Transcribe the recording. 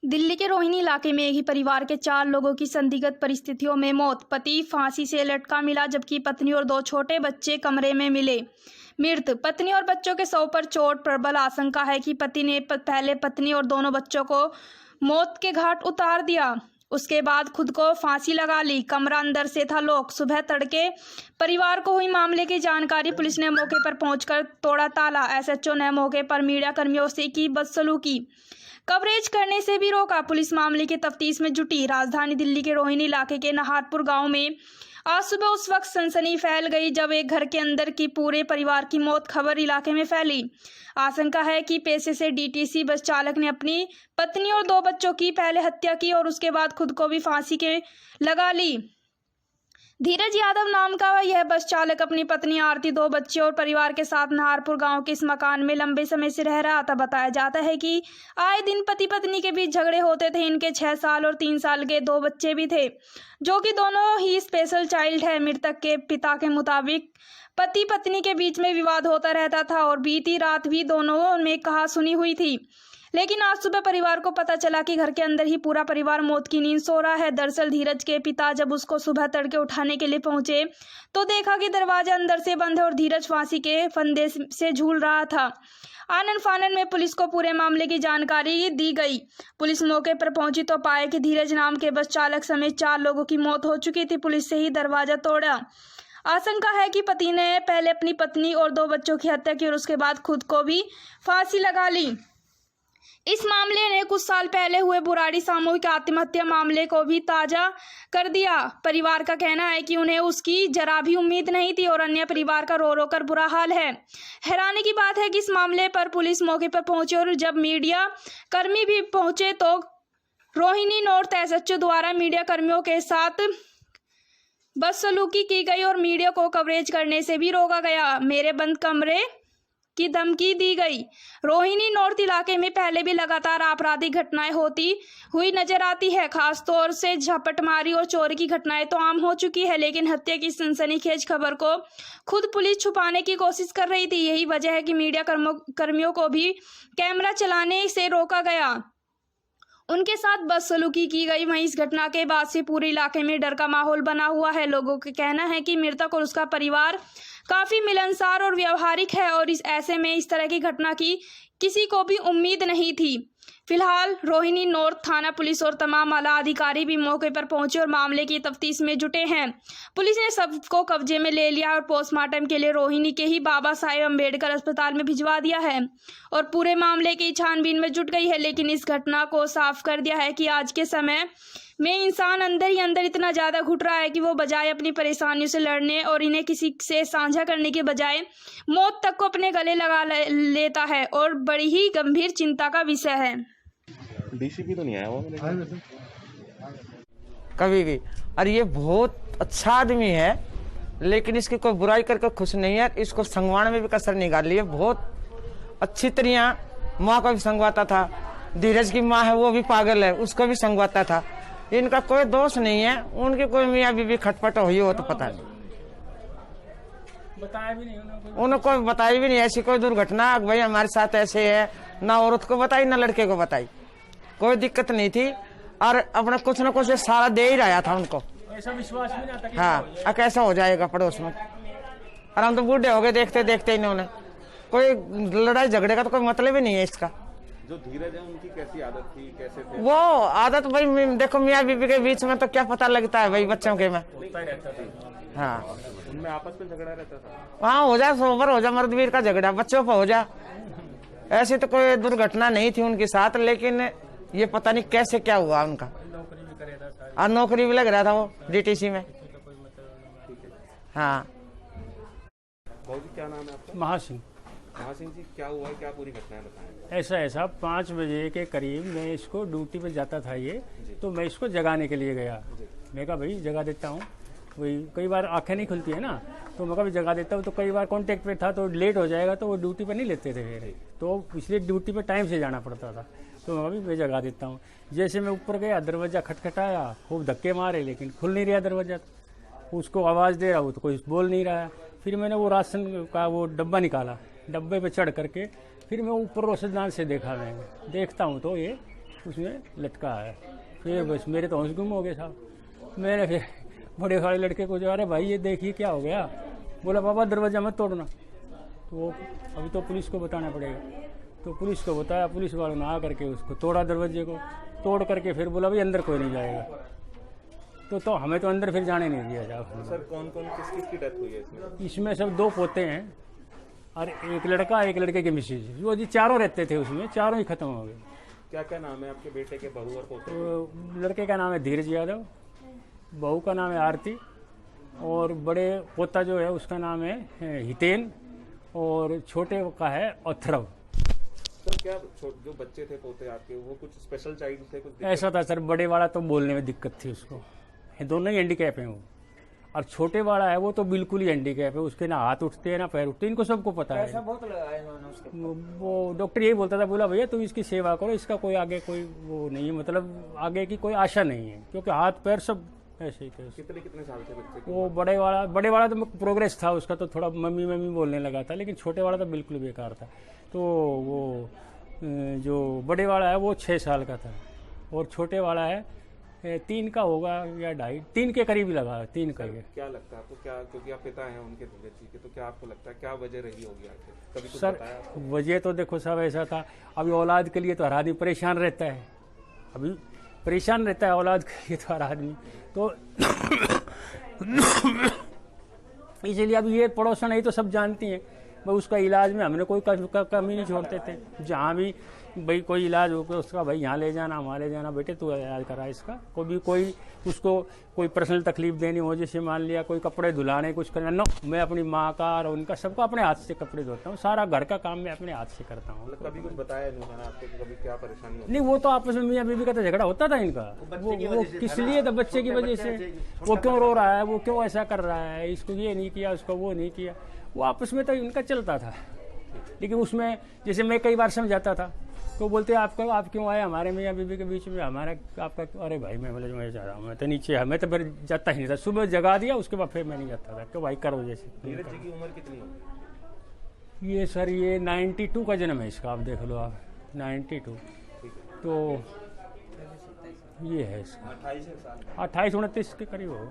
दिल्ली के रोहिणी इलाके में एक ही परिवार के 4 लोगों की संदिग्ध परिस्थितियों में मौत। पति फांसी से लटका मिला, जबकि पत्नी और 2 छोटे बच्चे कमरे में मिले मृत। पत्नी और बच्चों के शव पर चोट। प्रबल आशंका है कि पति ने पहले पत्नी और दोनों बच्चों को मौत के घाट उतार दिया, उसके बाद खुद को फांसी लगा ली। कमरा अंदर से था लॉक। सुबह तड़के परिवार को हुई मामले की जानकारी। पुलिस ने मौके पर पहुंचकर तोड़ा ताला। एसएचओ ने मौके पर मीडिया कर्मियों से की बदसलूकी, कवरेज करने से भी रोका। पुलिस मामले की तफ्तीश में जुटी। राजधानी दिल्ली के रोहिणी इलाके के नाहरपुर गांव में आज सुबह उस वक्त सनसनी फैल गई जब एक घर के अंदर की पूरे परिवार की मौत खबर इलाके में फैली। आशंका है कि पेशे से डीटीसी बस चालक ने अपनी पत्नी और 2 बच्चों की पहले हत्या की और उसके बाद खुद को भी फांसी के लगा ली। धीरज यादव नाम का यह बस चालक अपनी पत्नी आरती, 2 बच्चे और परिवार के साथ नाहरपुर गांव के इस मकान में लंबे समय से रह रहा था। बताया जाता है कि आए दिन पति पत्नी के बीच झगड़े होते थे। इनके 6 साल और 3 साल के 2 बच्चे भी थे, जो कि दोनों ही स्पेशल चाइल्ड है। मृतक के पिता के मुताबिक पति पत्नी के बीच में विवाद होता रहता था और बीती रात भी दोनों में कहासुनी हुई थी। लेकिन आज सुबह परिवार को पता चला कि घर के अंदर ही पूरा परिवार मौत की नींद सो रहा है। दरअसल धीरज के पिता जब उसको सुबह तड़के उठाने के लिए पहुंचे तो देखा कि दरवाजा अंदर से बंद है और धीरज फांसी के फंदे से झूल रहा था। आनन फानन में पुलिस को पूरे मामले की जानकारी दी गई। पुलिस मौके पर पहुंची तो पाया कि धीरज नाम के बस चालक समेत 4 लोगों की मौत हो चुकी थी। पुलिस से ही दरवाजा तोड़ा। आशंका है कि पति ने पहले अपनी पत्नी और 2 बच्चों की हत्या की और उसके बाद खुद को भी फांसी लगा ली। इस मामले ने कुछ साल पहले हुए बुराड़ी सामूहिक आत्महत्या मामले को भी ताजा कर दिया। परिवार का कहना है कि उन्हें उसकी जरा भी उम्मीद नहीं थी और अन्य परिवार का रो रो कर बुरा हाल है। हैरानी की बात है कि इस मामले पर पुलिस मौके पर पहुंची और जब मीडिया कर्मी भी पहुंचे तो रोहिणी नॉर्थ एसएचओ द्वारा मीडिया कर्मियों के साथ बदसलूकी की गई और मीडिया को कवरेज करने से भी रोका गया। मेरे बंद कमरे की धमकी दी गई। रोहिणी नॉर्थ इलाके में पहले भी लगातार आपराधिक घटनाएं होती हुई नजर आती है। खास तौर से झपटमारी और चोरी की घटनाएं तो आम हो चुकी है, लेकिन हत्या की सनसनीखेज खबर को खुद पुलिस छुपाने की कोशिश कर रही थी। यही वजह है कि मीडिया कर्मियों को भी कैमरा चलाने से रोका गया, उनके साथ बदसलूकी की गई। वहीं इस घटना के बाद से पूरे इलाके में डर का माहौल बना हुआ है। लोगों का कहना है कि मृतक और उसका परिवार काफी मिलनसार और व्यवहारिक है और ऐसे में इस तरह की घटना की किसी को भी उम्मीद नहीं थी। फिलहाल रोहिणी नॉर्थ थाना पुलिस और तमाम आला अधिकारी भी मौके पर पहुंचे और मामले की तफ्तीश में जुटे हैं। पुलिस ने सबको कब्जे में ले लिया और पोस्टमार्टम के लिए रोहिणी के ही बाबा साहेब अम्बेडकर अस्पताल में भिजवा दिया है और पूरे मामले की छानबीन में जुट गई है। लेकिन इस घटना को साफ कर दिया है कि आज के समय में इंसान अंदर ही अंदर इतना ज्यादा घुट रहा है कि वो बजाय अपनी परेशानियों से लड़ने और इन्हें किसी से साझा करने के बजाय मौत तक को अपने गले लगा लेता है और बड़ी ही गंभीर चिंता का विषय है। डीसीपी तो नहीं आया वो कभी भी। और ये बहुत अच्छा आदमी है, लेकिन इसकी कोई बुराई करके खुश नहीं है। इसको संगवान में भी कसर निकाल ली है। बहुत अच्छी तरह माँ को भी संगवाता था। धीरज की माँ है वो भी पागल है, उसको भी संगवाता था। इनका कोई दोष नहीं है। उनकी कोई मियाँ बीवी खटपट हुई हो तो पता नहीं, बताया भी नहीं उन्होंने बताई भी नहीं। ऐसी कोई दुर्घटना भाई हमारे साथ ऐसे है, ना औरत को बताई ना लड़के को बताई। कोई दिक्कत नहीं थी और अपना कुछ न कुछ सारा दे ही रहा था उनको। ऐसा विश्वास भी नहीं था। हाँ, कैसा हो जाएगा पड़ोस में। और हम तो बूढ़े हो गए देखते देखते। इन्होंने कोई लड़ाई झगड़े का तो कोई मतलब ही नहीं है इसका। जो धीरज है उनकी कैसी आदत थी, कैसे थे? वो आदत भाई देखो मियाँ बीबी के बीच में तो क्या पता लगता है भाई, बच्चों के में। हाँ, उनमें आपस में झगड़ा रहता था। हाँ, हो जा सोबर हो जा, मर्दवीर का झगड़ा बच्चों पर हो जा। ऐसी तो कोई दुर्घटना नहीं थी उनके साथ, लेकिन ये पता नहीं कैसे क्या हुआ उनका। और नौकरी भी लग रहा था वो डीटीसी में। हाँ। क्या नाम है आपका? महासिंह। महासिंह जी, क्या हुआ, क्या पूरी घटना है बताएं। ऐसा 5 बजे के करीब मैं इसको ड्यूटी पे जाता था ये, तो मैं इसको जगाने के लिए गया। मैं कहा भाई जगा देता हूँ। वही कई बार आंखें नहीं खुलती है ना, तो मैं कभी जगा देता हूँ। तो कई बार कांटेक्ट पे था तो लेट हो जाएगा तो वो ड्यूटी पे नहीं लेते थे फिर, तो इसलिए ड्यूटी पे टाइम से जाना पड़ता था। तो मैं कभी मैं जगा देता हूँ। जैसे मैं ऊपर गया, दरवाज़ा खटखटाया, खूब धक्के मारे, लेकिन खुल नहीं रहा दरवाज़ा। उसको आवाज़ दे रहा हूँ तो कोई बोल नहीं रहा है। फिर मैंने वो राशन का वो डब्बा निकाला, डब्बे पे चढ़ करके फिर मैं ऊपर रोशनदान से देखा। मैं देखता हूँ तो ये उसमें लटका है। फिर बस मेरे तो होश गुम हो गए साहब। मैंने फिर बड़े वाले लड़के को जो, अरे भाई ये देखिए क्या हो गया। बोला पापा दरवाज़ा मत तोड़ना। तो अभी तो पुलिस को बताना पड़ेगा। तो पुलिस को बताया, पुलिस वालों ने आ करके उसको तोड़ा, दरवाजे को तोड़ करके फिर बोला भाई अंदर कोई नहीं जाएगा। तो हमें तो अंदर फिर जाने नहीं दिया जाओ। सर कौन कौन किस किस की डेथ हुई है इसमें? इसमें सब 2 पोते हैं और एक लड़का, एक लड़के के मिसेज, वो जी 4 रहते थे उसमें, 4 ही खत्म हो गए। क्या क्या नाम है आपके बेटे के, बहू और पोते? तो लड़के का नाम है धीरज यादव, बहू का नाम है आरती, और बड़े पोता जो है उसका नाम है हितेन, और छोटे का है अथर्व। सर क्या जो बच्चे थे पोते आपके, वो कुछ स्पेशल चाइल्ड थे, कुछ दिक्कत? ऐसा था सर, बड़े वाला तो बोलने में दिक्कत थी उसको, ये दोनों ही हैंडीकैप हैं वो, और छोटे वाला है वो तो बिल्कुल ही हैंडीकैप है, उसके ना हाथ उठते हैं ना पैर उठते हैं, इनको सबको पता है। बहुत लगाया इन्होंने उसके। वो डॉक्टर यही बोलता था, बोला भैया तुम इसकी सेवा करो, इसका कोई आगे कोई वो नहीं है, मतलब आगे की कोई आशा नहीं है, क्योंकि हाथ पैर सब ऐसे ही थे। कितने साल थे बच्चे के? वो बड़े वाला तो प्रोग्रेस था उसका, तो थोड़ा मम्मी मम्मी बोलने लगा था, लेकिन छोटे वाला तो बिल्कुल बेकार था। तो वो जो बड़े वाला है वो 6 साल का था, और छोटे वाला है 3 का होगा या 2.5, 3 के करीब लगा, 3 का ही। क्या लगता है आपको, क्या क्योंकि आप पिता हैं उनके धीरज जी के, तो क्या आपको लगता है क्या वजह रही होगी आखिर? कभी कुछ सर बताया आपको? वजह तो देखो साहब ऐसा था, अभी औलाद के लिए तो हर आदमी परेशान रहता है, अभी परेशान रहता है औलाद के लिए तो हर आदमी, तो इसलिए अब ये पड़ोसन है तो सब जानती हैं भाई, उसका इलाज में हमने कोई कमी नहीं छोड़ते थे। जहाँ भी भाई कोई इलाज हो गया उसका, भाई यहाँ ले जाना, वहाँ ले जाना, बेटे तू इलाज करा इसका। कोई उसको कोई पर्सनल तकलीफ देनी हो, जैसे मान लिया कोई कपड़े धुलाने कुछ करना, नो मैं अपनी माँ का और उनका सबको अपने हाथ से कपड़े धोता हूँ, सारा घर का काम मैं अपने हाथ से करता हूँ। मतलब कभी कुछ बताया नहीं मैंने आपको कि कभी क्या परेशानी होती? नहीं, वो तो आपस में मियाँ बीवी का तो झगड़ा होता था इनका, वो किस लिए था, बच्चे की वजह से, वो क्यों रो रहा है, वो क्यों ऐसा कर रहा है, इसको ये नहीं किया, उसको वो नहीं किया, वो आपस में तो इनका चलता था। लेकिन उसमें जैसे मैं कई बार समझाता था तो बोलते आप क्यों आए हमारे मियाँ बीवी के बीच में, हमारा आपका, अरे भाई मैं बोले मैं जा रहा हूँ, मैं तो नीचे है, मैं तो फिर जाता ही नहीं था, सुबह जगा दिया उसके बाद फिर मैं नहीं जाता था, क्यों भाई करो जैसे। धीरज जी की उम्र कितनी होगी? ये सर ये 92 का जन्म है इसका, आप देख लो आप 92, तो ये है इसका 28-29 के करीब हो।